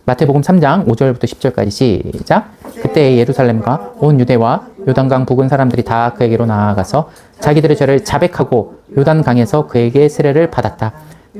마태복음 3장 5절부터 10절까지 시작. 그때 예루살렘과 온 유대와 요단강 부근 사람들이 다 그에게로 나아가서 자기들의 죄를 자백하고 요단강에서 그에게 세례를 받았다.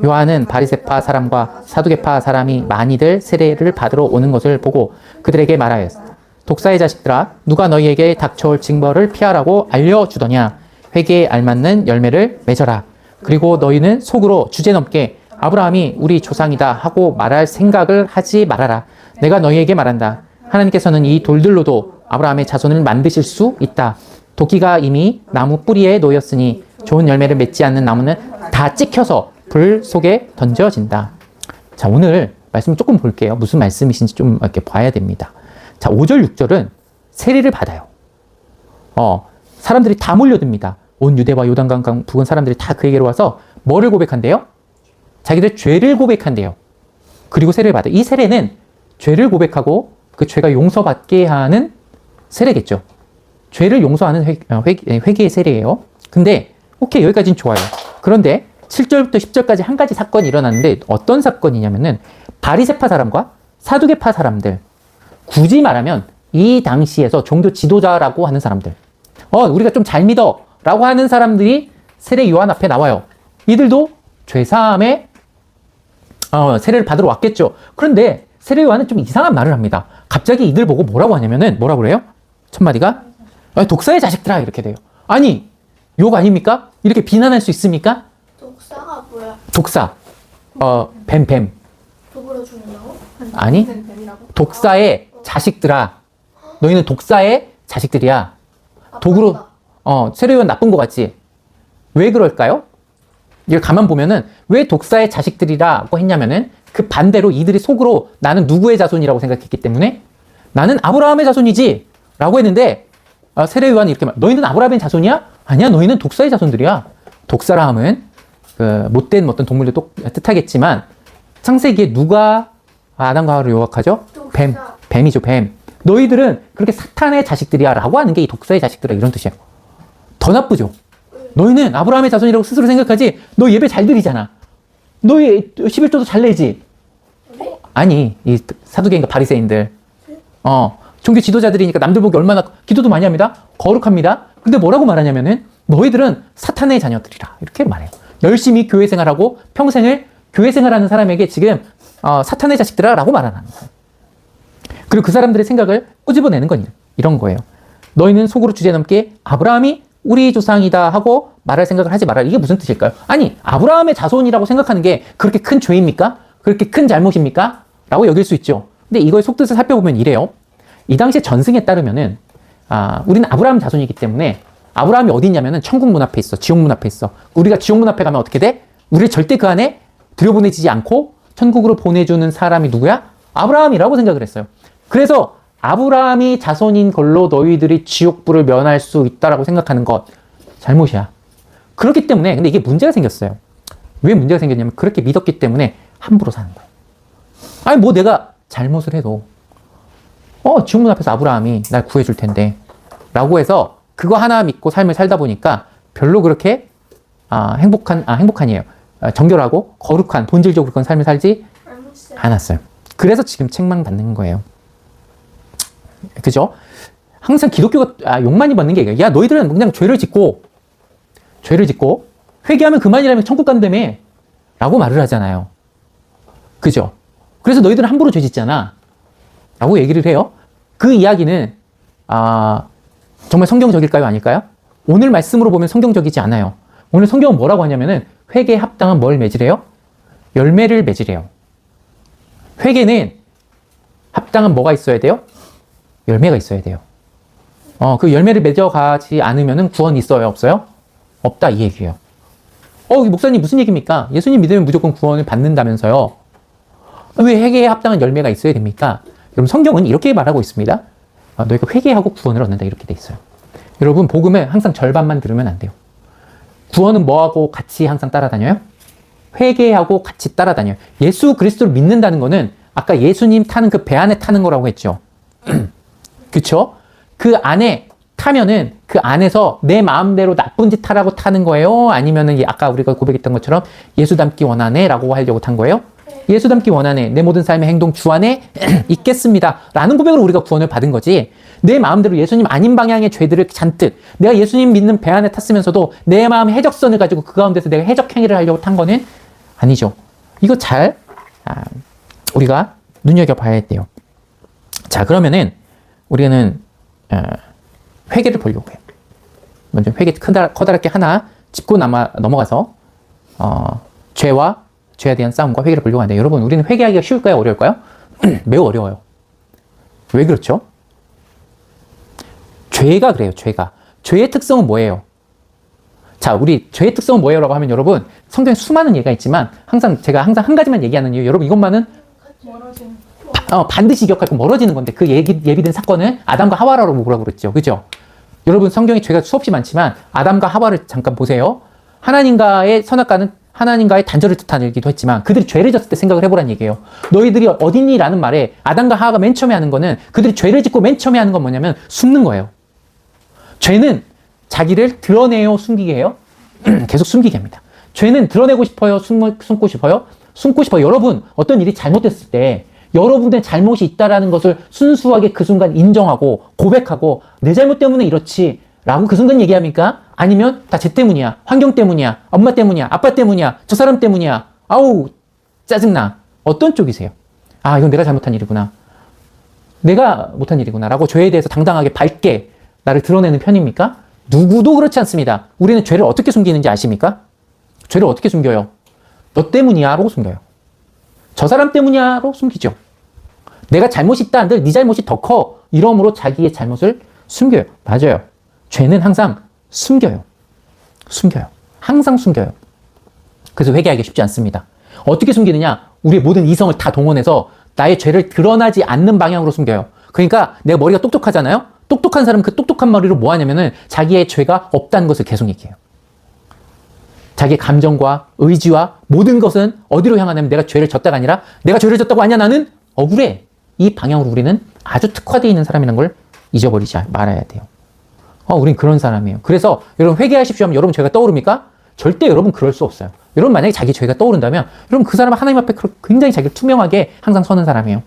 요한은 바리새파 사람과 사두개파 사람이 많이들 세례를 받으러 오는 것을 보고 그들에게 말하였다. 독사의 자식들아, 누가 너희에게 닥쳐올 징벌을 피하라고 알려주더냐. 회개에 알맞는 열매를 맺어라. 그리고 너희는 속으로 주제넘게 아브라함이 우리 조상이다 하고 말할 생각을 하지 말아라. 내가 너희에게 말한다. 하나님께서는 이 돌들로도 아브라함의 자손을 만드실 수 있다. 도끼가 이미 나무 뿌리에 놓였으니 좋은 열매를 맺지 않는 나무는 다 찍혀서 불 속에 던져진다. 자, 오늘 말씀 조금 볼게요. 무슨 말씀이신지 좀 이렇게 봐야 됩니다. 자, 5절, 6절은 세례를 받아요. 사람들이 다 몰려듭니다. 온 유대와 요단강 부근 사람들이 다 그에게로 와서 뭐를 고백한대요? 자기들 죄를 고백한대요. 그리고 세례를 받아요. 이 세례는 죄를 고백하고 그 죄가 용서받게 하는 세례겠죠. 죄를 용서하는 회개의 세례예요. 근데 오케이, 여기까지는 좋아요. 그런데 7절부터 10절까지 한 가지 사건이 일어났는데 어떤 사건이냐면은 바리새파 사람과 사두개파 사람들, 굳이 말하면 이 당시에서 종교 지도자라고 하는 사람들, 우리가 좀 잘 믿어 라고 하는 사람들이 세례 요한 앞에 나와요. 이들도 죄사함에 세례를 받으러 왔겠죠. 그런데 세례 요한은 좀 이상한 말을 합니다. 갑자기 이들 보고 뭐라고 하냐면은 뭐라고 그래요? 첫 마디가 독사의 자식들아 이렇게 돼요. 아니, 욕 아닙니까? 이렇게 비난할 수 있습니까? 독사가 뭐야? 독사, 뱀. 독으로 죽는다고? 아니, 독사의 자식들아. 너희는 독사의 자식들이야. 독으로, 세례 요한 나쁜 거 같지? 왜 그럴까요? 이걸 가만 보면은 왜 독사의 자식들이라고 했냐면은 그 반대로 이들이 속으로 나는 누구의 자손이라고 생각했기 때문에 나는 아브라함의 자손이지 라고 했는데 세례 요한이 이렇게 말, 너희는 아브라함의 자손이야? 아니야, 너희는 독사의 자손들이야. 독사라 함은 그 못된 어떤 동물을 뜻하겠지만 창세기에 누가 아담과 하와를 요약하죠? 뱀이죠, 뱀. 너희들은 그렇게 사탄의 자식들이야 라고 하는 게 이 독사의 자식들이야 이런 뜻이에요. 더 나쁘죠. 너희는 아브라함의 자손이라고 스스로 생각하지. 너 예배 잘 드리잖아. 너희 11조도 잘 내지. 아니, 이 사두개인가 바리새인들, 종교 지도자들이니까 남들 보기 얼마나 기도도 많이 합니다. 거룩합니다. 근데 뭐라고 말하냐면은 너희들은 사탄의 자녀들이라 이렇게 말해요. 열심히 교회 생활하고 평생을 교회 생활하는 사람에게 지금 사탄의 자식들아 라고 말하는 거예요. 그리고 그 사람들의 생각을 꼬집어내는 건 이런 거예요. 너희는 속으로 주제넘게 아브라함이 우리 조상이다 하고 말할 생각을 하지 말아라. 이게 무슨 뜻일까요? 아니, 아브라함의 자손이라고 생각하는 게 그렇게 큰 죄입니까? 그렇게 큰 잘못입니까? 라고 여길 수 있죠. 근데 이거의 속뜻을 살펴보면 이래요. 이 당시에 전승에 따르면은 우리는 아브라함 자손이기 때문에 아브라함이 어디 있냐면은 천국 문 앞에 있어. 지옥 문 앞에 있어. 우리가 지옥 문 앞에 가면 어떻게 돼? 우리를 절대 그 안에 들여보내지지 않고 천국으로 보내주는 사람이 누구야? 아브라함이라고 생각을 했어요. 그래서 아브라함이 자손인 걸로 너희들이 지옥불을 면할 수 있다라고 생각하는 것 잘못이야. 그렇기 때문에 근데 이게 문제가 생겼어요. 왜 문제가 생겼냐면 그렇게 믿었기 때문에 함부로 사는 거예요. 아니 뭐 내가 잘못을 해도 지옥문 앞에서 아브라함이 날 구해줄 텐데 라고 해서 그거 하나 믿고 삶을 살다 보니까 별로 그렇게 행복한이에요. 정결하고 거룩한 본질적으로 그런 삶을 살지 않았어요. 그래서 지금 책망받는 거예요. 그죠? 항상 기독교가 욕 많이 받는 게 이거야. 야, 너희들은 그냥 죄를 짓고 회개하면 그만이라면 천국 간다며 라고 말을 하잖아요. 그죠? 그래서 너희들은 함부로 죄 짓잖아 라고 얘기를 해요. 그 이야기는 정말 성경적일까요? 아닐까요? 오늘 말씀으로 보면 성경적이지 않아요. 오늘 성경은 뭐라고 하냐면은 회개에 합당한 뭘 맺으래요? 열매를 맺으래요. 회개는 합당한 뭐가 있어야 돼요? 열매가 있어야 돼요. 그 열매를 맺어가지 않으면은 구원이 있어요? 없어요? 없다 이 얘기예요. 목사님 무슨 얘기입니까? 예수님 믿으면 무조건 구원을 받는다면서요. 왜 회개에 합당한 열매가 있어야 됩니까? 여러분 성경은 이렇게 말하고 있습니다. 너희가 회개하고 구원을 얻는다 이렇게 돼 있어요. 여러분 복음은 항상 절반만 들으면 안 돼요. 구원은 뭐하고 같이 항상 따라다녀요? 회개하고 같이 따라다녀요. 예수 그리스도를 믿는다는 거는 아까 예수님 타는 그 배 안에 타는 거라고 했죠. 그쵸? 그 안에 타면은 그 안에서 내 마음대로 나쁜 짓 하라고 타는 거예요? 아니면은 아까 우리가 고백했던 것처럼 예수 닮기 원하네 라고 하려고 탄 거예요? 예수 닮기 원하네. 내 모든 삶의 행동 주 안에 있겠습니다. 라는 고백으로 우리가 구원을 받은 거지. 내 마음대로 예수님 아닌 방향의 죄들을 잔뜩 내가 예수님 믿는 배 안에 탔으면서도 내 마음의 해적선을 가지고 그 가운데서 내가 해적 행위를 하려고 탄 거는 아니죠. 이거 잘 우리가 눈여겨봐야 돼요. 자, 그러면은 우리는 회개를 보려고 해요. 먼저 회개 커다랗게 하나 짚고 넘어가서 죄와 죄에 대한 싸움과 회개를 보려고 하는데, 여러분, 우리는 회개하기가 쉬울까요? 어려울까요? 매우 어려워요. 왜 그렇죠? 죄가 그래요. 죄의 특성은 뭐예요? 자, 우리 죄의 특성은 뭐예요? 라고 하면 여러분, 성경에 수많은 예가 있지만 제가 항상 한 가지만 얘기하는 이유, 여러분 이것만은 반드시 기억하고 멀어지는 건데, 그 예비된 사건은 아담과 하와라고 뭐라고 그랬죠. 그죠? 여러분, 성경에 죄가 수없이 많지만 아담과 하와를 잠깐 보세요. 하나님과의 선악과는 하나님과의 단절을 뜻하기도 했지만 그들이 죄를 졌을 때 생각을 해보란 얘기예요. 너희들이 어딨니? 라는 말에 아담과 하와가 맨 처음에 하는 거는, 그들이 죄를 짓고 맨 처음에 하는 건 뭐냐면 숨는 거예요. 죄는 자기를 드러내요, 숨기게 해요? 계속 숨기게 합니다. 죄는 드러내고 싶어요, 숨고 싶어요? 숨고 싶어요. 여러분, 어떤 일이 잘못됐을 때 여러분의 잘못이 있다라는 것을 순수하게 그 순간 인정하고 고백하고, 내 잘못 때문에 이렇지 라고 그 순간 얘기합니까? 아니면 다 쟤 때문이야, 환경 때문이야, 엄마 때문이야, 아빠 때문이야, 저 사람 때문이야, 아우 짜증나. 어떤 쪽이세요? 아, 이건 내가 잘못한 일이구나, 내가 못한 일이구나 라고 죄에 대해서 당당하게 밝게 나를 드러내는 편입니까? 누구도 그렇지 않습니다. 우리는 죄를 어떻게 숨기는지 아십니까? 죄를 어떻게 숨겨요? 너 때문이야 라고 숨겨요. 저 사람 때문이야 로 숨기죠. 내가 잘못이 있다 한들 네 잘못이 더 커, 이러므로 자기의 잘못을 숨겨요. 맞아요. 죄는 항상 숨겨요. 항상 숨겨요. 그래서 회개하기 쉽지 않습니다. 어떻게 숨기느냐? 우리의 모든 이성을 다 동원해서 나의 죄를 드러나지 않는 방향으로 숨겨요. 그러니까 내가 머리가 똑똑하잖아요? 똑똑한 사람은 그 똑똑한 머리로 뭐 하냐면은 자기의 죄가 없다는 것을 계속 얘기해요. 자기의 감정과 의지와 모든 것은 어디로 향하냐면, 내가 죄를 졌다가 아니라 내가 죄를 졌다고 하냐, 나는 억울해. 이 방향으로 우리는 아주 특화되어 있는 사람이라는 걸 잊어버리지 말아야 돼요. 우린 그런 사람이에요. 그래서 여러분, 회개하십시오 하면 여러분 죄가 떠오릅니까? 절대 여러분 그럴 수 없어요. 여러분 만약에 자기 죄가 떠오른다면 여러분 그 사람은 하나님 앞에 굉장히 자기를 투명하게 항상 서는 사람이에요.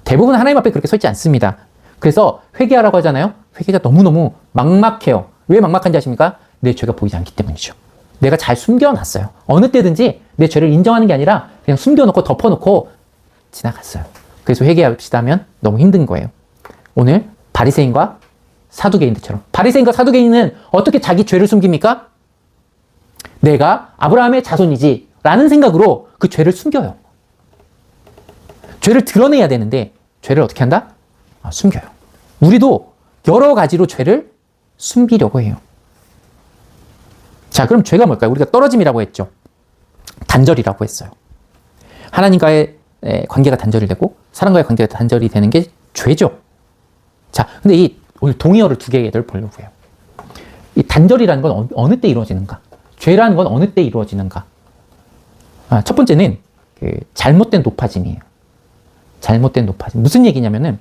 대부분 하나님 앞에 그렇게 서지 않습니다. 그래서 회개하라고 하잖아요. 회개가 너무너무 막막해요. 왜 막막한지 아십니까? 내 죄가 보이지 않기 때문이죠. 내가 잘 숨겨놨어요. 어느 때든지 내 죄를 인정하는 게 아니라 그냥 숨겨놓고 덮어놓고 지나갔어요. 그래서 회개합시다 하면 너무 힘든 거예요. 오늘 바리새인과 사두개인들처럼, 바리새인과 사두개인은 어떻게 자기 죄를 숨깁니까? 내가 아브라함의 자손이지 라는 생각으로 그 죄를 숨겨요. 죄를 드러내야 되는데 죄를 어떻게 한다? 숨겨요. 우리도 여러 가지로 죄를 숨기려고 해요. 자, 그럼 죄가 뭘까요? 우리가 떨어짐이라고 했죠. 단절이라고 했어요. 하나님과의 관계가 단절이 되고 사람과의 관계가 단절이 되는 게 죄죠. 자, 근데 오늘 동의어를 두 개를 보려고 해요. 이 단절이라는 건 어느 때 이루어지는가? 죄라는 건 어느 때 이루어지는가? 첫 번째는 잘못된 높아짐이에요. 잘못된 높아짐. 무슨 얘기냐면은,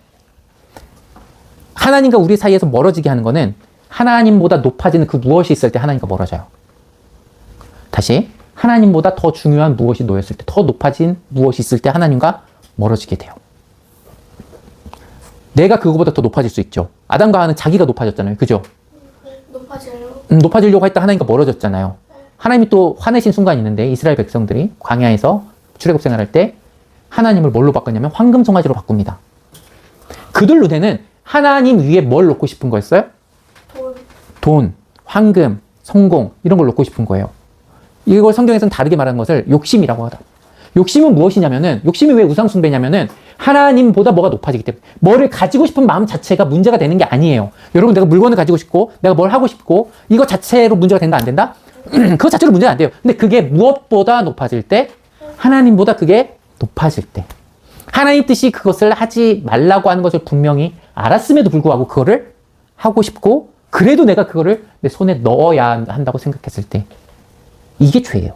하나님과 우리 사이에서 멀어지게 하는 거는 하나님보다 높아지는 그 무엇이 있을 때 하나님과 멀어져요. 다시, 하나님보다 더 중요한 무엇이 놓였을 때, 더 높아진 무엇이 있을 때 하나님과 멀어지게 돼요. 내가 그거보다 더 높아질 수 있죠. 아담과 하와는 자기가 높아졌잖아요. 그죠? 높아지려고 했다 하나님과 멀어졌잖아요. 하나님이 또 화내신 순간이 있는데, 이스라엘 백성들이 광야에서 출애굽 생활할 때 하나님을 뭘로 바꿨냐면 황금 송아지로 바꿉니다. 그들 눈에는 하나님 위에 뭘 놓고 싶은 거였어요? 돈, 황금, 성공, 이런 걸 놓고 싶은 거예요. 이걸 성경에서는 다르게 말하는 것을 욕심이라고 하다. 욕심은 무엇이냐면은, 욕심이 왜 우상숭배냐면은 하나님보다 뭐가 높아지기 때문에, 뭐를 가지고 싶은 마음 자체가 문제가 되는 게 아니에요. 여러분, 내가 물건을 가지고 싶고 내가 뭘 하고 싶고 이거 자체로 문제가 된다 안 된다? 그거 자체로 문제가 안 돼요. 근데 그게 무엇보다 높아질 때, 하나님보다 그게 높아질 때, 하나님 뜻이 그것을 하지 말라고 하는 것을 분명히 알았음에도 불구하고 그거를 하고 싶고, 그래도 내가 그거를 내 손에 넣어야 한다고 생각했을 때, 이게 죄예요.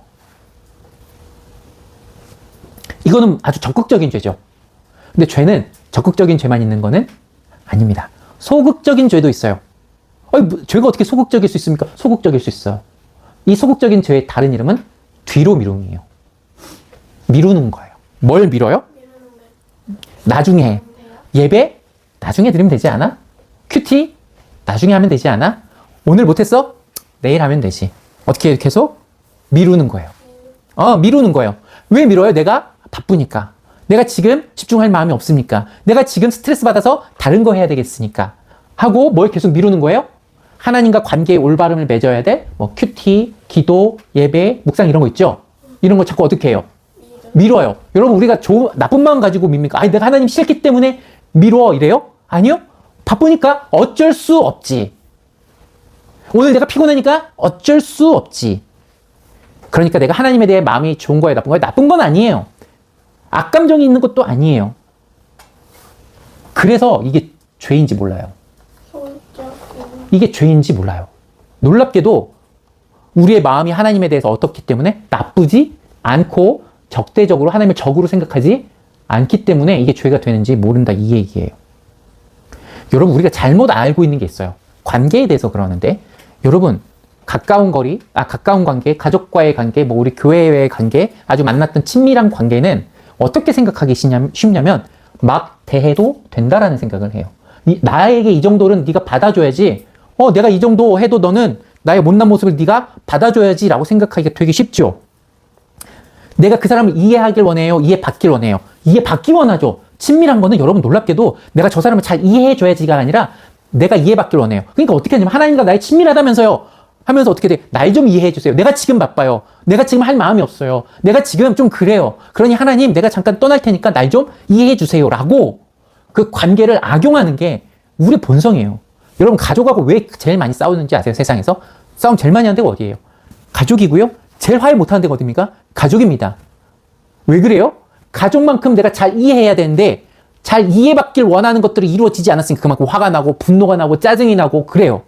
이거는 아주 적극적인 죄죠. 근데 죄는 적극적인 죄만 있는 거는 아닙니다. 소극적인 죄도 있어요. 죄가 어떻게 소극적일 수 있습니까? 소극적일 수 있어요. 이 소극적인 죄의 다른 이름은 뒤로 미룸이에요. 미루는 거예요. 뭘 미뤄요? 나중에. 예배? 나중에 드리면 되지 않아? 큐티? 나중에 하면 되지 않아? 오늘 못했어? 내일 하면 되지. 어떻게 계속? 미루는 거예요. 미루는 거예요. 왜 미뤄요? 내가 바쁘니까. 내가 지금 집중할 마음이 없으니까. 내가 지금 스트레스 받아서 다른 거 해야 되겠으니까. 하고 뭘 계속 미루는 거예요? 하나님과 관계의 올바름을 맺어야 돼? 뭐 큐티, 기도, 예배, 묵상 이런 거 있죠? 이런 거 자꾸 어떻게 해요? 미뤄요. 여러분 우리가 나쁜 마음 가지고 밉니까? 아니 내가 하나님 싫기 때문에 미뤄 이래요? 아니요. 바쁘니까 어쩔 수 없지. 오늘 내가 피곤하니까 어쩔 수 없지. 그러니까 내가 하나님에 대해 마음이 좋은 거예요? 나쁜 거예요? 나쁜 건 아니에요. 악감정이 있는 것도 아니에요. 그래서 이게 죄인지 몰라요. 이게 죄인지 몰라요. 놀랍게도 우리의 마음이 하나님에 대해서 어떻기 때문에 나쁘지 않고 적대적으로 하나님을 적으로 생각하지 않기 때문에 이게 죄가 되는지 모른다 이 얘기예요. 여러분 우리가 잘못 알고 있는 게 있어요. 관계에 대해서 그러는데 여러분 가까운 관계, 가족과의 관계, 뭐 우리 교회의 관계, 아주 만났던 친밀한 관계는 어떻게 생각하기 쉽냐면 막 대해도 된다라는 생각을 해요. 나에게 이 정도는 네가 받아줘야지. 내가 이 정도 해도 너는 나의 못난 모습을 네가 받아줘야지 라고 생각하기가 되게 쉽죠. 내가 그 사람을 이해하길 원해요? 이해받길 원해요? 이해받기 원하죠. 친밀한 거는 여러분 놀랍게도 내가 저 사람을 잘 이해해줘야지가 아니라 내가 이해받길 원해요. 그러니까 어떻게 하냐면 하나님과 나의 친밀하다면서요. 하면서 어떻게 돼? 날 좀 이해해주세요. 내가 지금 바빠요. 내가 지금 할 마음이 없어요. 내가 지금 좀 그래요. 그러니 하나님 내가 잠깐 떠날 테니까 날 좀 이해해주세요. 라고 그 관계를 악용하는 게 우리 본성이에요. 여러분 가족하고 왜 제일 많이 싸우는지 아세요? 세상에서? 싸움 제일 많이 하는 데가 어디예요? 가족이고요. 제일 화해 못하는 데가 어디입니까? 가족입니다. 왜 그래요? 가족만큼 내가 잘 이해해야 되는데 잘 이해받길 원하는 것들이 이루어지지 않았으니까 그만큼 화가 나고 분노가 나고 짜증이 나고 그래요.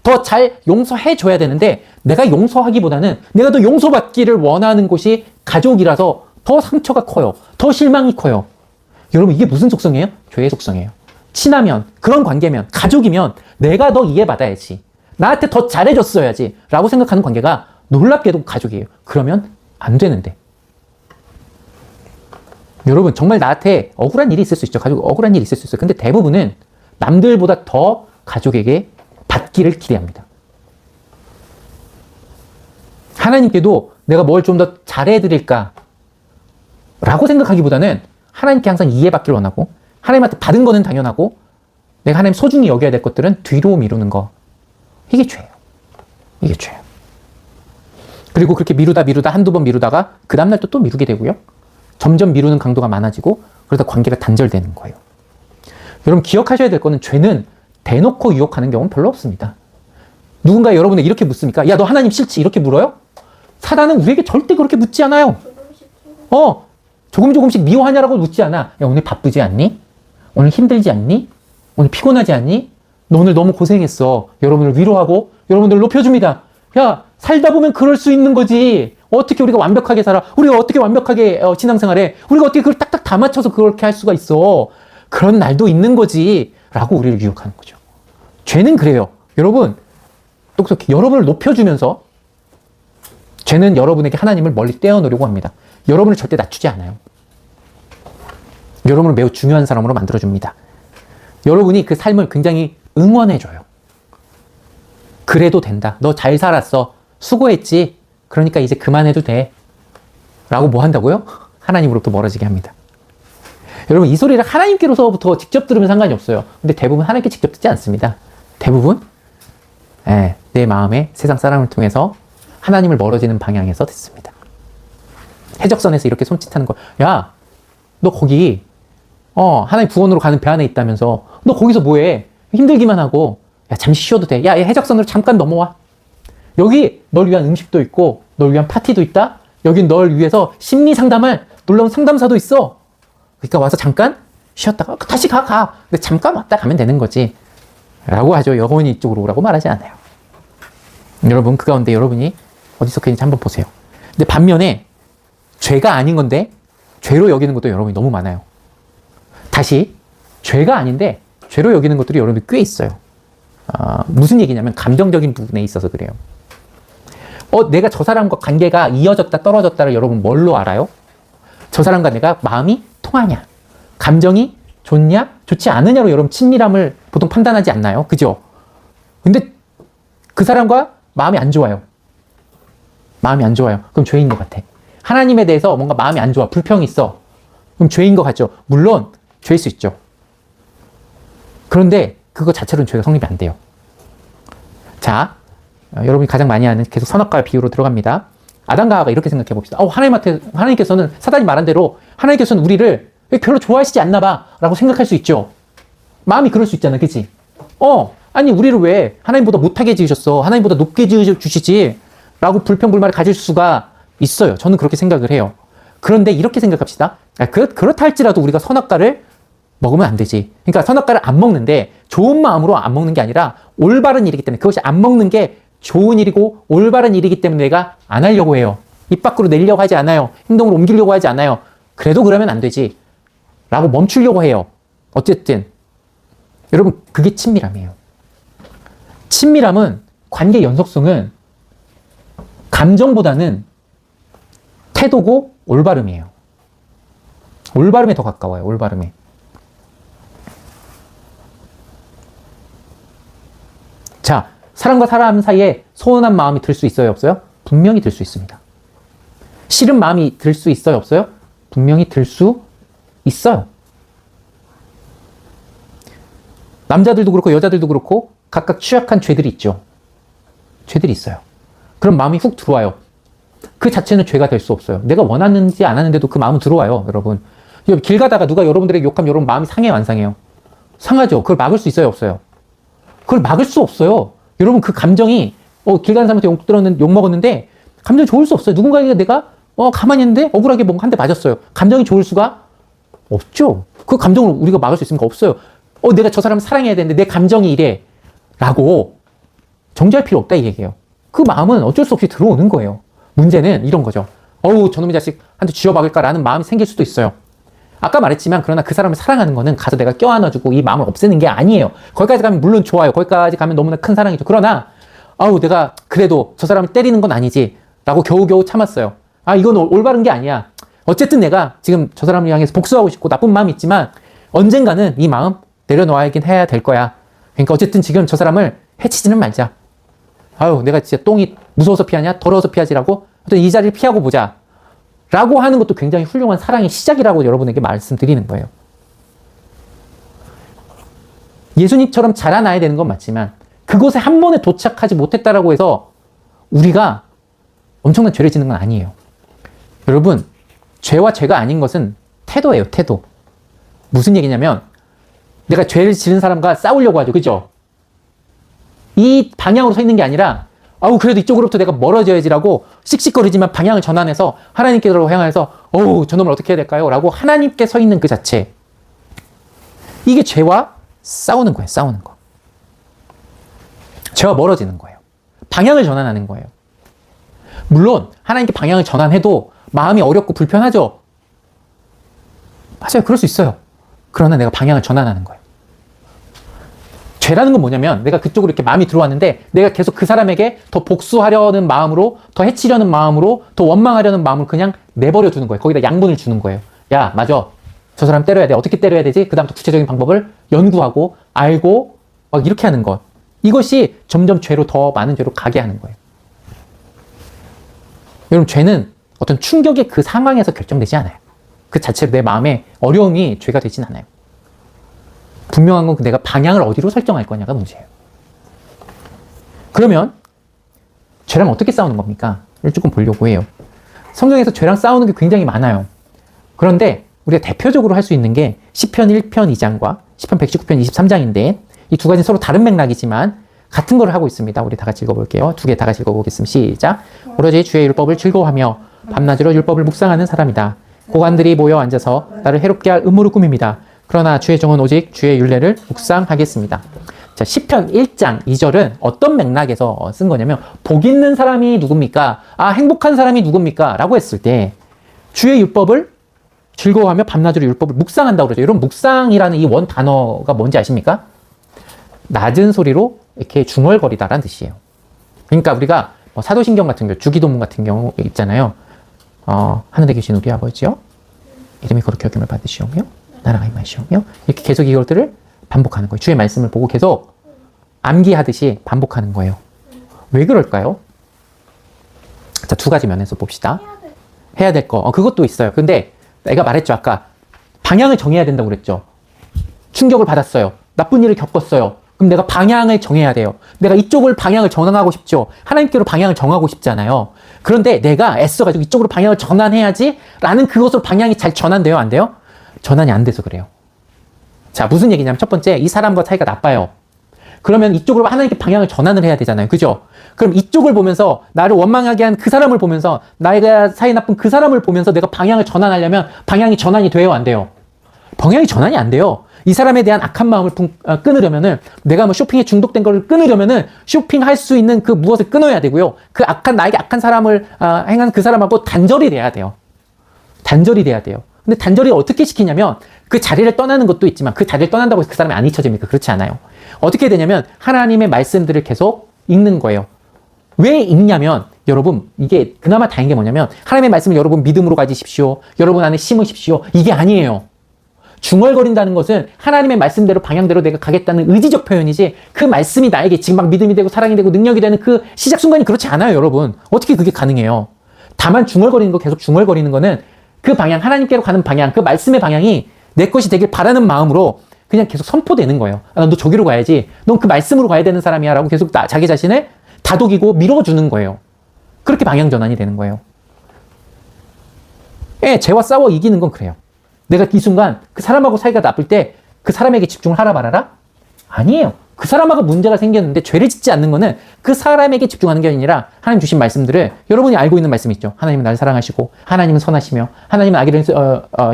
더 잘 용서해줘야 되는데 내가 용서하기보다는 내가 더 용서받기를 원하는 곳이 가족이라서 더 상처가 커요. 더 실망이 커요. 여러분 이게 무슨 속성이에요? 죄의 속성이에요. 친하면, 그런 관계면, 가족이면 내가 더 이해받아야지. 나한테 더 잘해줬어야지 라고 생각하는 관계가 놀랍게도 가족이에요. 그러면 안 되는데. 여러분 정말 나한테 억울한 일이 있을 수 있죠. 가족 억울한 일이 있을 수 있어요. 근데 대부분은 남들보다 더 가족에게 받기를 기대합니다. 하나님께도 내가 뭘 좀 더 잘해드릴까 라고 생각하기보다는 하나님께 항상 이해받기를 원하고 하나님한테 받은 거는 당연하고 내가 하나님 소중히 여겨야 될 것들은 뒤로 미루는 거. 이게 죄예요. 이게 죄예요. 그리고 그렇게 미루다 한두 번 미루다가 그 다음날 또 미루게 되고요. 점점 미루는 강도가 많아지고 그러다 관계가 단절되는 거예요. 여러분 기억하셔야 될 거는 죄는 대놓고 유혹하는 경우는 별로 없습니다. 누군가 여러분을 이렇게 묻습니까? 야, 너 하나님 싫지? 이렇게 물어요? 사단은 우리에게 절대 그렇게 묻지 않아요. 조금씩 미워하냐라고 묻지 않아. 야, 오늘 바쁘지 않니? 오늘 힘들지 않니? 오늘 피곤하지 않니? 너 오늘 너무 고생했어. 여러분을 위로하고 여러분들을 높여줍니다. 야, 살다 보면 그럴 수 있는 거지. 어떻게 우리가 완벽하게 살아? 우리가 어떻게 완벽하게 신앙생활해? 우리가 어떻게 그걸 딱딱 다 맞춰서 그렇게 할 수가 있어? 그런 날도 있는 거지. 라고 우리를 유혹하는 거죠. 죄는 그래요. 여러분, 똑똑히 여러분을 높여주면서 죄는 여러분에게 하나님을 멀리 떼어놓으려고 합니다. 여러분을 절대 낮추지 않아요. 여러분을 매우 중요한 사람으로 만들어줍니다. 여러분이 그 삶을 굉장히 응원해줘요. 그래도 된다. 너 잘 살았어. 수고했지. 그러니까 이제 그만해도 돼. 라고 뭐 한다고요? 하나님으로부터 멀어지게 합니다. 여러분 이 소리를 하나님께로서부터 직접 들으면 상관이 없어요. 근데 대부분 하나님께 직접 듣지 않습니다. 대부분 내 마음에 세상 사람을 통해서 하나님을 멀어지는 방향에서 듣습니다. 해적선에서 이렇게 손짓하는 거. 야, 너 거기 하나님 구원으로 가는 배 안에 있다면서 너 거기서 뭐해? 힘들기만 하고 야 잠시 쉬어도 돼. 야, 해적선으로 잠깐 넘어와. 여기 널 위한 음식도 있고 널 위한 파티도 있다. 여긴 널 위해서 심리 상담할 놀라운 상담사도 있어. 그러니까 와서 잠깐 쉬었다가 다시 가. 근데 잠깐 왔다 가면 되는 거지. 라고 하죠. 영원히 이쪽으로 오라고 말하지 않아요. 여러분 그 가운데 여러분이 어디 속했는지 한번 보세요. 근데 반면에 죄가 아닌 건데 죄로 여기는 것도 여러분이 너무 많아요. 다시 죄가 아닌데 죄로 여기는 것들이 여러분들 꽤 있어요. 무슨 얘기냐면 감정적인 부분에 있어서 그래요. 내가 저 사람과 관계가 이어졌다 떨어졌다를 여러분 뭘로 알아요? 저 사람과 내가 마음이 통하냐, 감정이 좋냐, 좋지 않으냐로 여러분 친밀함을 보통 판단하지 않나요? 그죠? 근데 그 사람과 마음이 안 좋아요. 마음이 안 좋아요. 그럼 죄인 것 같아. 하나님에 대해서 뭔가 마음이 안 좋아. 불평이 있어. 그럼 죄인 것 같죠? 물론 죄일 수 있죠. 그런데 그거 자체로는 죄가 성립이 안 돼요. 자, 여러분이 가장 많이 하는 계속 선악과 비유로 들어갑니다. 아담과 하와가 이렇게 생각해 봅시다. 하나님께서는 사단이 말한 대로 하나님께서는 우리를 별로 좋아하시지 않나 봐 라고 생각할 수 있죠. 마음이 그럴 수 있잖아. 그치? 아니 우리를 왜 하나님보다 못하게 지으셨어? 하나님보다 높게 지으시지? 라고 불평불만을 가질 수가 있어요. 저는 그렇게 생각을 해요. 그런데 이렇게 생각합시다. 그렇다 할지라도 우리가 선악과를 먹으면 안 되지. 그러니까 선악과를 안 먹는데 좋은 마음으로 안 먹는 게 아니라 올바른 일이기 때문에, 그것이 안 먹는 게 좋은 일이고 올바른 일이기 때문에 내가 안 하려고 해요. 입 밖으로 내려고 하지 않아요. 행동을 옮기려고 하지 않아요. 그래도 그러면 안 되지 라고 멈추려고 해요. 어쨌든 여러분, 그게 친밀함이에요. 친밀함은, 관계 연속성은 감정보다는 태도고 올바름이에요. 올바름에 더 가까워요. 올바름에. 자, 사람과 사람 사이에 소원한 마음이 들 수 있어요? 없어요? 분명히 들 수 있습니다. 싫은 마음이 들 수 있어요? 없어요? 분명히 들 수 있어요. 남자들도 그렇고 여자들도 그렇고 각각 취약한 죄들이 있죠. 죄들이 있어요. 그럼 마음이 훅 들어와요. 그 자체는 죄가 될 수 없어요. 내가 원하는지 안 하는데도 그 마음은 들어와요. 여러분, 길 가다가 누가 여러분들에게 욕하면 여러분 마음이 상해요? 안 상해요? 상하죠. 그걸 막을 수 있어요? 없어요? 그걸 막을 수 없어요. 여러분, 그 감정이 길 가는 사람한테 욕 먹었는데 감정이 좋을 수 없어요. 누군가에게 내가 가만히 있는데 억울하게 뭔가 한 대 맞았어요. 감정이 좋을 수가 없죠. 그 감정을 우리가 막을 수 있습니까? 없어요. 내가 저 사람을 사랑해야 되는데 내 감정이 이래 라고 정지할 필요 없다 이 얘기예요. 그 마음은 어쩔 수 없이 들어오는 거예요. 문제는 이런 거죠. 저놈의 자식한테 쥐어박을까라는 마음이 생길 수도 있어요. 아까 말했지만, 그러나 그 사람을 사랑하는 거는 가서 내가 껴안아주고 이 마음을 없애는 게 아니에요. 거기까지 가면 물론 좋아요. 거기까지 가면 너무나 큰 사랑이죠. 그러나 내가 그래도 저 사람을 때리는 건 아니지 라고 겨우겨우 참았어요. 이건 올바른 게 아니야. 어쨌든 내가 지금 저 사람을 향해서 복수하고 싶고 나쁜 마음이 있지만 언젠가는 이 마음 내려놓아야긴 해야 될 거야. 그러니까 어쨌든 지금 저 사람을 해치지는 말자. 내가 진짜 똥이 무서워서 피하냐? 더러워서 피하지라고? 어떤 이 자리를 피하고 보자 라고 하는 것도 굉장히 훌륭한 사랑의 시작이라고 여러분에게 말씀드리는 거예요. 예수님처럼 자라나야 되는 건 맞지만 그곳에 한 번에 도착하지 못했다라고 해서 우리가 엄청난 죄를 짓는 건 아니에요. 여러분, 죄와 죄가 아닌 것은 태도예요. 태도. 무슨 얘기냐면, 내가 죄를 지른 사람과 싸우려고 하죠. 그죠? 이 방향으로 서 있는 게 아니라 그래도 이쪽으로부터 내가 멀어져야지라고 씩씩거리지만 방향을 전환해서 하나님께로 향해서 저놈을 어떻게 해야 될까요? 라고 하나님께 서 있는 그 자체. 이게 죄와 싸우는 거예요. 싸우는 거. 죄와 멀어지는 거예요. 방향을 전환하는 거예요. 물론 하나님께 방향을 전환해도 마음이 어렵고 불편하죠. 맞아요. 그럴 수 있어요. 그러나 내가 방향을 전환하는 거예요. 죄라는 건 뭐냐면, 내가 그쪽으로 이렇게 마음이 들어왔는데 내가 계속 그 사람에게 더 복수하려는 마음으로, 더 해치려는 마음으로, 더 원망하려는 마음을 그냥 내버려 두는 거예요. 거기다 양분을 주는 거예요. 야, 맞아. 저 사람 때려야 돼. 어떻게 때려야 되지? 그 다음부터 구체적인 방법을 연구하고 알고 막 이렇게 하는 것. 이것이 점점 죄로, 더 많은 죄로 가게 하는 거예요. 여러분, 죄는 어떤 충격의 그 상황에서 결정되지 않아요. 그 자체로 내 마음에 어려움이 죄가 되진 않아요. 분명한 건 내가 방향을 어디로 설정할 거냐가 문제예요. 그러면 죄랑 어떻게 싸우는 겁니까? 이걸 조금 보려고 해요. 성경에서 죄랑 싸우는 게 굉장히 많아요. 그런데 우리가 대표적으로 할 수 있는 게 시편 1편 2장과 시편 119편 23장인데, 이 두 가지는 서로 다른 맥락이지만 같은 걸 하고 있습니다. 우리 다 같이 읽어볼게요. 두 개 다 같이 읽어보겠습니다. 시작. 오로지 주의 율법을 즐거워하며 밤낮으로 율법을 묵상하는 사람이다. 고관들이 모여 앉아서 나를 해롭게 할 음모를 꾸밉니다. 그러나 주의 종은 오직 주의 율례를 묵상하겠습니다. 자, 시편 1장 2절은 어떤 맥락에서 쓴 거냐면, 복 있는 사람이 누굽니까? 행복한 사람이 누굽니까? 라고 했을 때 주의 율법을 즐거워하며 밤낮으로 율법을 묵상한다고 그러죠. 여러분, 묵상이라는 이 원 단어가 뭔지 아십니까? 낮은 소리로 이렇게 중얼거리다라는 뜻이에요. 그러니까 우리가 사도신경 같은 경우, 주기도문 같은 경우 있잖아요. 하늘에 계신 우리 아버지요, 이름이 거룩히 여김을 받으시오며 나라가 임하시오며 이렇게 계속 이것들을 반복하는 거예요. 주의 말씀을 보고 계속 암기하듯이 반복하는 거예요. 왜 그럴까요? 자, 두 가지 면에서 봅시다. 해야 될 거. 그것도 있어요. 근데 내가 말했죠. 아까 방향을 정해야 된다고 그랬죠. 충격을 받았어요. 나쁜 일을 겪었어요. 그럼 내가 방향을 정해야 돼요. 내가 이쪽을 방향을 전환하고 싶죠. 하나님께로 방향을 정하고 싶잖아요. 그런데 내가 애써가지고 이쪽으로 방향을 전환해야지 라는 그것으로 방향이 잘 전환돼요? 안 돼요? 전환이 안 돼서 그래요. 자, 무슨 얘기냐면 첫 번째, 이 사람과 사이가 나빠요. 그러면 이쪽으로 하나님께 방향을 전환을 해야 되잖아요. 그죠? 그럼 이쪽을 보면서 나를 원망하게 한 그 사람을 보면서 나이가 사이 나쁜 그 사람을 보면서 내가 방향을 전환하려면 방향이 전환이 돼요? 안 돼요? 방향이 전환이 안 돼요. 이 사람에 대한 악한 마음을 끊으려면은 내가 뭐 쇼핑에 중독된 거를 끊으려면은 쇼핑할 수 있는 그 무엇을 끊어야 되고요. 그 나에게 악한 사람을 행한 그 사람하고 단절이 돼야 돼요. 단절이 돼야 돼요. 근데 단절이 어떻게 시키냐면 그 자리를 떠나는 것도 있지만 그 자리를 떠난다고 해서 그 사람이 안 잊혀집니까? 그렇지 않아요. 어떻게 되냐면 하나님의 말씀들을 계속 읽는 거예요. 왜 읽냐면 여러분 이게 그나마 다행인 게 뭐냐면 하나님의 말씀을 여러분 믿음으로 가지십시오. 여러분 안에 심으십시오. 이게 아니에요. 중얼거린다는 것은 하나님의 말씀대로 방향대로 내가 가겠다는 의지적 표현이지 그 말씀이 나에게 지금 막 믿음이 되고 사랑이 되고 능력이 되는 그 시작 순간이 그렇지 않아요. 여러분. 어떻게 그게 가능해요? 다만 중얼거리는 거 계속 중얼거리는 거는 그 방향 하나님께로 가는 방향 그 말씀의 방향이 내 것이 되길 바라는 마음으로 그냥 계속 선포되는 거예요. 너 저기로 가야지. 넌 그 말씀으로 가야 되는 사람이야 라고 계속 자기 자신을 다독이고 밀어주는 거예요. 그렇게 방향 전환이 되는 거예요. 예, 죄와 싸워 이기는 건 그래요. 내가 이 순간 그 사람하고 사이가 나쁠 때 그 사람에게 집중을 하라 말아라? 아니에요. 그 사람하고 문제가 생겼는데 죄를 짓지 않는 거는 그 사람에게 집중하는 게 아니라 하나님 주신 말씀들을 여러분이 알고 있는 말씀 있죠. 하나님은 나를 사랑하시고 하나님은 선하시며 하나님은 악인을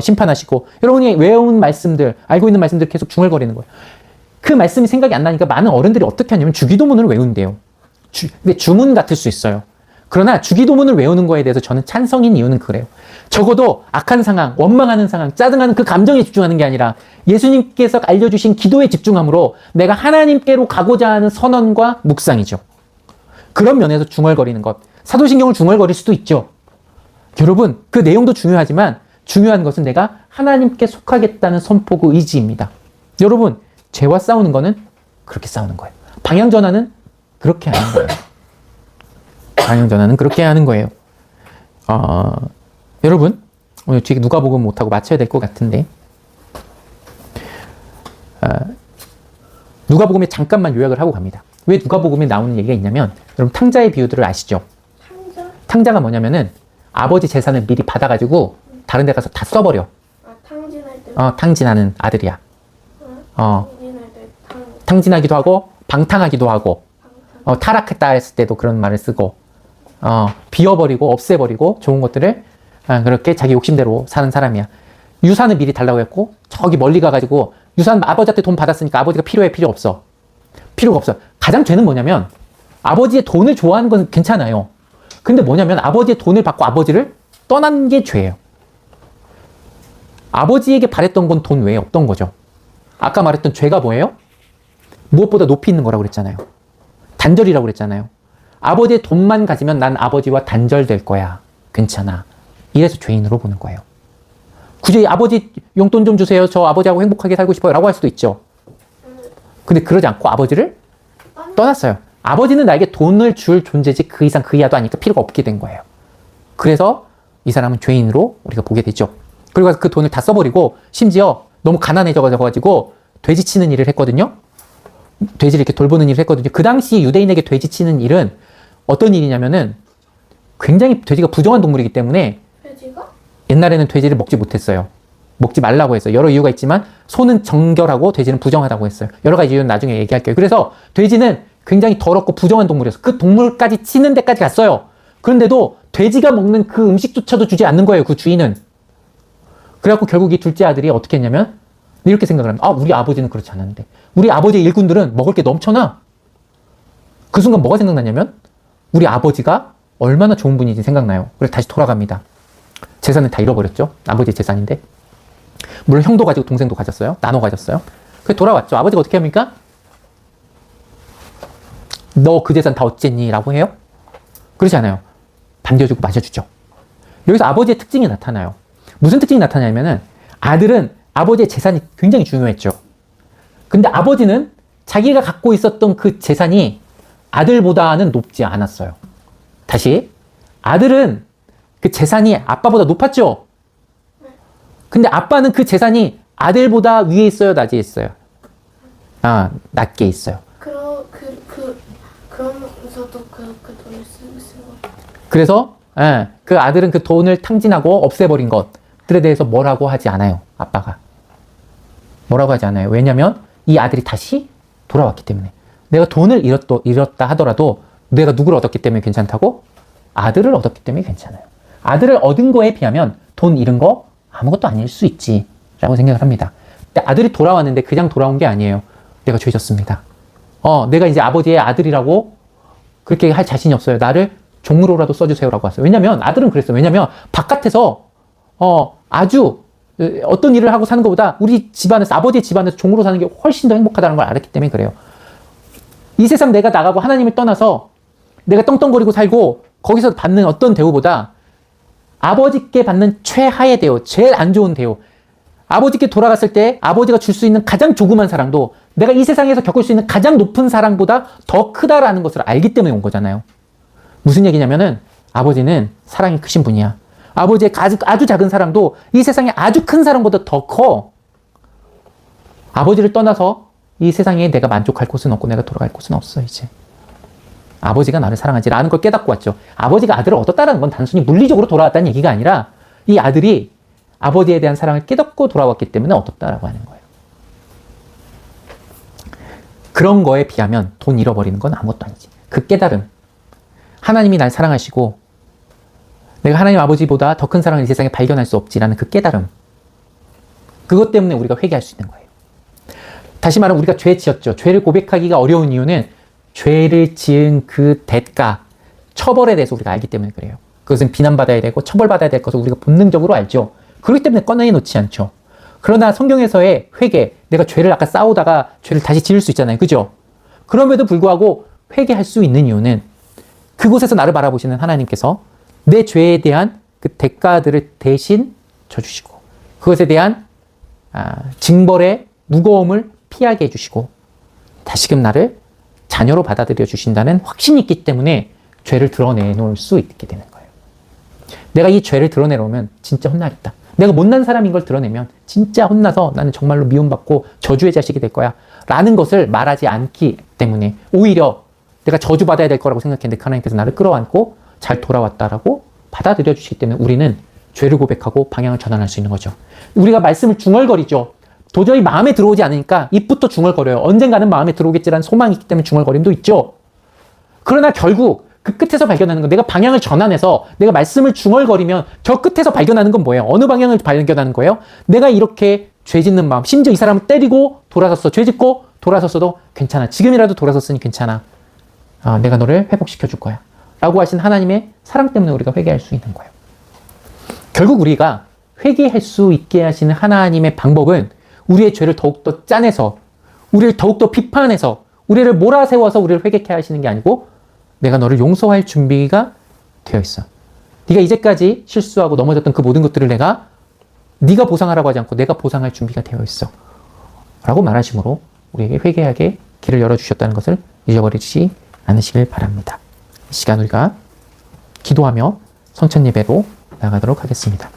심판하시고 여러분이 외운 말씀들 알고 있는 말씀들 계속 중얼거리는 거예요. 그 말씀이 생각이 안 나니까 많은 어른들이 어떻게 하냐면 주기도문을 외운대요. 근데 주문 같을 수 있어요. 그러나 주기도문을 외우는 거에 대해서 저는 찬성인 이유는 그래요. 적어도 악한 상황, 원망하는 상황, 짜증하는 그 감정에 집중하는 게 아니라 예수님께서 알려주신 기도에 집중함으로 내가 하나님께로 가고자 하는 선언과 묵상이죠. 그런 면에서 중얼거리는 것. 사도신경을 중얼거릴 수도 있죠. 여러분, 그 내용도 중요하지만 중요한 것은 내가 하나님께 속하겠다는 선포고 의지입니다. 여러분, 죄와 싸우는 거는 그렇게 싸우는 거예요. 방향 전환은 그렇게 하는 거예요. 방향 전환은 그렇게 하는 거예요. 여러분, 오늘 뒤에 누가복음 못하고 맞춰야 될 것 같은데 누가복음에 잠깐만 요약을 하고 갑니다. 왜 누가복음에 나오는 얘기가 있냐면 여러분 탕자의 비유들을 아시죠? 탕자가 뭐냐면은 아버지 재산을 미리 받아가지고 다른 데 가서 다 써버려. 탕진할 때. 탕진하는 아들이야. 탕진할 때 탕진하기도 하고 방탕하기도 하고 타락했다 했을 때도 그런 말을 쓰고 비워버리고 없애버리고 좋은 것들을 그렇게 자기 욕심대로 사는 사람이야. 유산을 미리 달라고 했고 저기 멀리 가가지고 유산 아버지한테 돈 받았으니까 아버지가 필요해? 필요 없어. 필요가 없어. 가장 죄는 뭐냐면 아버지의 돈을 좋아하는 건 괜찮아요. 근데 뭐냐면 아버지의 돈을 받고 아버지를 떠난 게 죄예요. 아버지에게 바랬던 건 돈 외에 없던 거죠. 아까 말했던 죄가 뭐예요? 무엇보다 높이 있는 거라고 그랬잖아요. 단절이라고 그랬잖아요. 아버지의 돈만 가지면 난 아버지와 단절될 거야. 괜찮아. 이래서 죄인으로 보는 거예요. 굳이 아버지 용돈 좀 주세요. 저 아버지하고 행복하게 살고 싶어요. 라고 할 수도 있죠. 근데 그러지 않고 아버지를 떠났어요. 아버지는 나에게 돈을 줄 존재지 그 이상 그 이하도 아니까 필요가 없게 된 거예요. 그래서 이 사람은 죄인으로 우리가 보게 되죠. 그리고 그 돈을 다 써버리고 심지어 너무 가난해져가지고 돼지 치는 일을 했거든요. 돼지를 이렇게 돌보는 일을 했거든요. 그 당시 유대인에게 돼지 치는 일은 어떤 일이냐면은 굉장히 돼지가 부정한 동물이기 때문에 돼지가? 옛날에는 돼지를 먹지 못했어요. 먹지 말라고 했어요. 여러 이유가 있지만 소는 정결하고 돼지는 부정하다고 했어요. 여러 가지 이유는 나중에 얘기할게요. 그래서 돼지는 굉장히 더럽고 부정한 동물이었어요. 그 동물까지 치는 데까지 갔어요. 그런데도 돼지가 먹는 그 음식조차도 주지 않는 거예요. 그 주인은. 그래갖고 결국 이 둘째 아들이 어떻게 했냐면 이렇게 생각을 합니다. 우리 아버지는 그렇지 않았는데 우리 아버지의 일꾼들은 먹을 게 넘쳐나. 그 순간 뭐가 생각나냐면 우리 아버지가 얼마나 좋은 분인지 생각나요. 그래서 다시 돌아갑니다. 재산을 다 잃어버렸죠. 아버지의 재산인데. 물론 형도 가지고 동생도 가졌어요. 나눠 가졌어요. 그래서 돌아왔죠. 아버지가 어떻게 합니까? 너 그 재산 다 어쨌니? 라고 해요? 그렇지 않아요. 반겨주고 맞아주죠. 여기서 아버지의 특징이 나타나요. 무슨 특징이 나타나냐면은 아들은 아버지의 재산이 굉장히 중요했죠. 근데 아버지는 자기가 갖고 있었던 그 재산이 아들보다는 높지 않았어요. 다시. 아들은 그 재산이 아빠보다 높았죠? 근데 아빠는 그 재산이 아들보다 위에 있어요, 낮에 있어요? 낮게 있어요. 그러면서도 그 돈을 쓴 거예요. 그래서 그 아들은 그 돈을 탕진하고 없애버린 것들에 대해서 뭐라고 하지 않아요. 아빠가. 뭐라고 하지 않아요. 왜냐면 이 아들이 다시 돌아왔기 때문에. 내가 돈을 잃었다 하더라도 내가 누구를 얻었기 때문에 괜찮다고? 아들을 얻었기 때문에 괜찮아요. 아들을 얻은 거에 비하면 돈 잃은 거 아무것도 아닐 수 있지 라고 생각을 합니다. 근데 아들이 돌아왔는데 그냥 돌아온 게 아니에요. 내가 죄졌습니다. 내가 이제 아버지의 아들이라고 그렇게 할 자신이 없어요. 나를 종으로라도 써주세요라고 왔어요. 왜냐면 아들은 그랬어요. 왜냐면 바깥에서 아주 어떤 일을 하고 사는 것보다 우리 집안에서 아버지의 집안에서 종으로 사는 게 훨씬 더 행복하다는 걸 알았기 때문에 그래요. 이 세상 내가 나가고 하나님을 떠나서 내가 떵떵거리고 살고 거기서 받는 어떤 대우보다 아버지께 받는 최하의 대우, 제일 안 좋은 대우, 아버지께 돌아갔을 때 아버지가 줄 수 있는 가장 조그만 사랑도 내가 이 세상에서 겪을 수 있는 가장 높은 사랑보다 더 크다라는 것을 알기 때문에 온 거잖아요. 무슨 얘기냐면은 아버지는 사랑이 크신 분이야. 아버지의 아주 작은 사랑도 이 세상에 아주 큰 사랑보다 더 커. 아버지를 떠나서 이 세상에 내가 만족할 곳은 없고 내가 돌아갈 곳은 없어 이제. 아버지가 나를 사랑하지라는 걸 깨닫고 왔죠. 아버지가 아들을 얻었다는 건 단순히 물리적으로 돌아왔다는 얘기가 아니라 이 아들이 아버지에 대한 사랑을 깨닫고 돌아왔기 때문에 얻었다라고 하는 거예요. 그런 거에 비하면 돈 잃어버리는 건 아무것도 아니지. 그 깨달음. 하나님이 날 사랑하시고 내가 하나님 아버지보다 더 큰 사랑을 이 세상에 발견할 수 없지라는 그 깨달음. 그것 때문에 우리가 회개할 수 있는 거예요. 다시 말하면 우리가 죄 지었죠. 죄를 고백하기가 어려운 이유는 죄를 지은 그 대가, 처벌에 대해서 우리가 알기 때문에 그래요. 그것은 비난받아야 되고 처벌받아야 될 것을 우리가 본능적으로 알죠. 그렇기 때문에 꺼내놓지 않죠. 그러나 성경에서의 회개, 내가 죄를 아까 싸우다가 죄를 다시 지을 수 있잖아요. 그죠? 그럼에도 불구하고 회개할 수 있는 이유는 그곳에서 나를 바라보시는 하나님께서 내 죄에 대한 그 대가들을 대신 져주시고 그것에 대한 징벌의 무거움을 피하게 해주시고 다시금 나를 자녀로 받아들여 주신다는 확신이 있기 때문에 죄를 드러내놓을 수 있게 되는 거예요. 내가 이 죄를 드러내놓으면 진짜 혼나겠다. 내가 못난 사람인 걸 드러내면 진짜 혼나서 나는 정말로 미움받고 저주의 자식이 될 거야 라는 것을 말하지 않기 때문에 오히려 내가 저주받아야 될 거라고 생각했는데 하나님께서 나를 끌어안고 잘 돌아왔다라고 받아들여 주시기 때문에 우리는 죄를 고백하고 방향을 전환할 수 있는 거죠. 우리가 말씀을 중얼거리죠. 도저히 마음에 들어오지 않으니까 입부터 중얼거려요. 언젠가는 마음에 들어오겠지라는 소망이 있기 때문에 중얼거림도 있죠. 그러나 결국 그 끝에서 발견하는 건 내가 방향을 전환해서 내가 말씀을 중얼거리면 저 끝에서 발견하는 건 뭐예요? 어느 방향을 발견하는 거예요? 내가 이렇게 죄 짓는 마음, 심지어 이 사람을 때리고 돌아섰어. 죄 짓고 돌아섰어도 괜찮아. 지금이라도 돌아섰으니 괜찮아. 내가 너를 회복시켜 줄 거야. 라고 하신 하나님의 사랑 때문에 우리가 회개할 수 있는 거예요. 결국 우리가 회개할 수 있게 하시는 하나님의 방법은 우리의 죄를 더욱더 짜내서 우리를 더욱더 비판해서 우리를 몰아세워서 우리를 회개케 하시는 게 아니고 내가 너를 용서할 준비가 되어 있어. 네가 이제까지 실수하고 넘어졌던 그 모든 것들을 내가 네가 보상하라고 하지 않고 내가 보상할 준비가 되어 있어. 라고 말하심으로 우리에게 회개하게 길을 열어주셨다는 것을 잊어버리지 않으시길 바랍니다. 이 시간 우리가 기도하며 성찬 예배로 나가도록 하겠습니다.